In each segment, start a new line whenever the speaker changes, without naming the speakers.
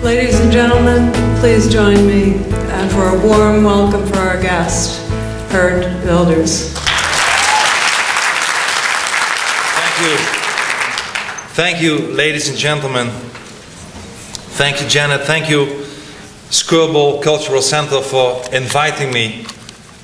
Ladies and gentlemen, please join me for a warm welcome for our guest, Geert Wilders.
Thank you. Thank you, ladies and gentlemen. Thank you, Janet. Thank you, Skirball Cultural Center, for inviting me.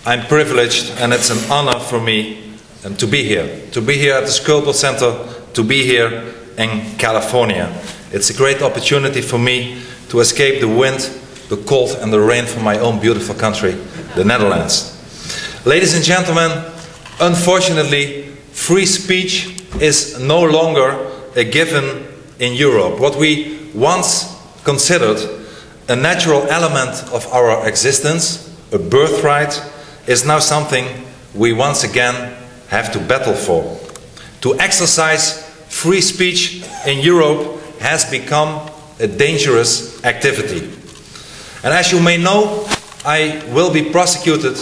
I'm privileged, and it's an honor for me to be here at the Skirball Center, to be here in California. It's a great opportunity for me to escape the wind, the cold and the rain from my own beautiful country, the Netherlands. Ladies and gentlemen, unfortunately, free speech is no longer a given in Europe. What we once considered a natural element of our existence, a birthright, is now something we once again have to battle for. To exercise free speech in Europe has become a dangerous activity. And as you may know, I will be prosecuted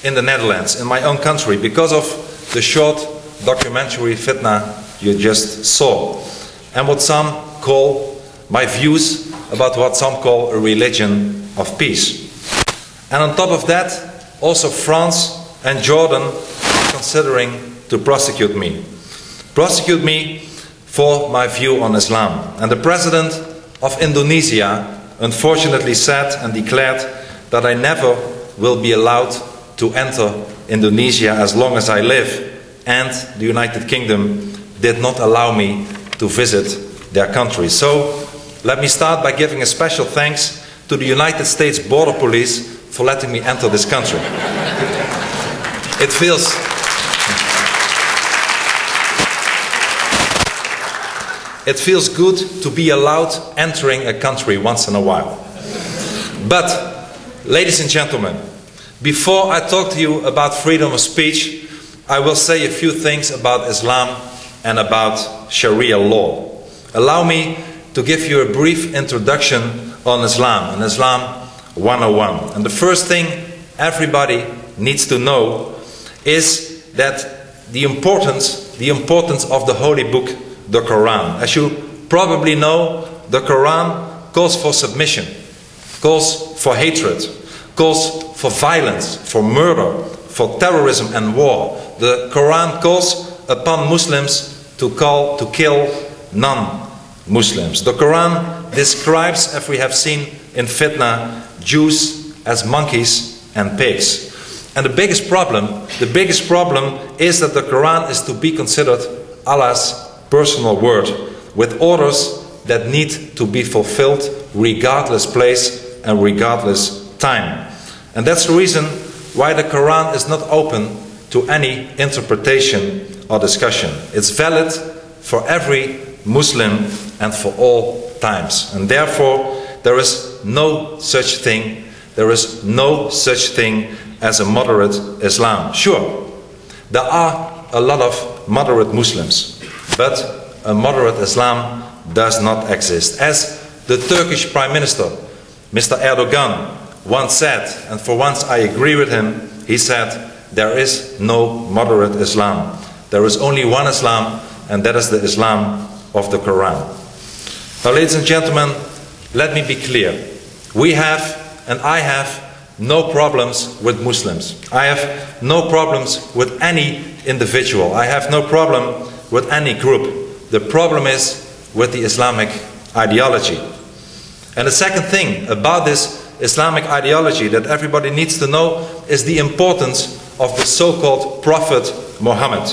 in the Netherlands, in my own country, because of the short documentary Fitna you just saw, and what some call my views about what some call a religion of peace. And on top of that, also France and Jordan are considering to prosecute me. Prosecute me for my view on Islam. And the President of Indonesia unfortunately said and declared that I never will be allowed to enter Indonesia as long as I live, and the United Kingdom did not allow me to visit their country. So let me start by giving a special thanks to the United States Border Police for letting me enter this country. It feels good to be allowed entering a country once in a while. But, ladies and gentlemen, before I talk to you about freedom of speech, I will say a few things about Islam and about Sharia law. Allow me to give you a brief introduction on Islam, and Islam 101. And the first thing everybody needs to know is that the importance of the holy book, the Quran. As you probably know, the Quran calls for submission, calls for hatred, calls for violence, for murder, for terrorism and war. The Quran calls upon Muslims to kill non-Muslims. The Quran describes, as we have seen in Fitna, Jews as monkeys and pigs. And the biggest problem is that the Quran is to be considered Allah's personal word, with orders that need to be fulfilled regardless place and regardless time. And that's the reason why the Quran is not open to any interpretation or discussion. It's valid for every Muslim and for all times. And therefore, there is no such thing as a moderate Islam. Sure, there are a lot of moderate Muslims, but a moderate Islam does not exist. As the Turkish Prime Minister, Mr. Erdogan, once said, and for once I agree with him, he said, there is no moderate Islam. There is only one Islam, and that is the Islam of the Quran. Now, ladies and gentlemen, let me be clear. We have, and I have, no problems with Muslims. I have no problems with any individual. I have no problem with any group. The problem is with the Islamic ideology. And the second thing about this Islamic ideology that everybody needs to know is the importance of the so-called Prophet Muhammad.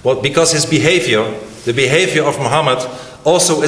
Well, because his behavior, the behavior of Muhammad, also is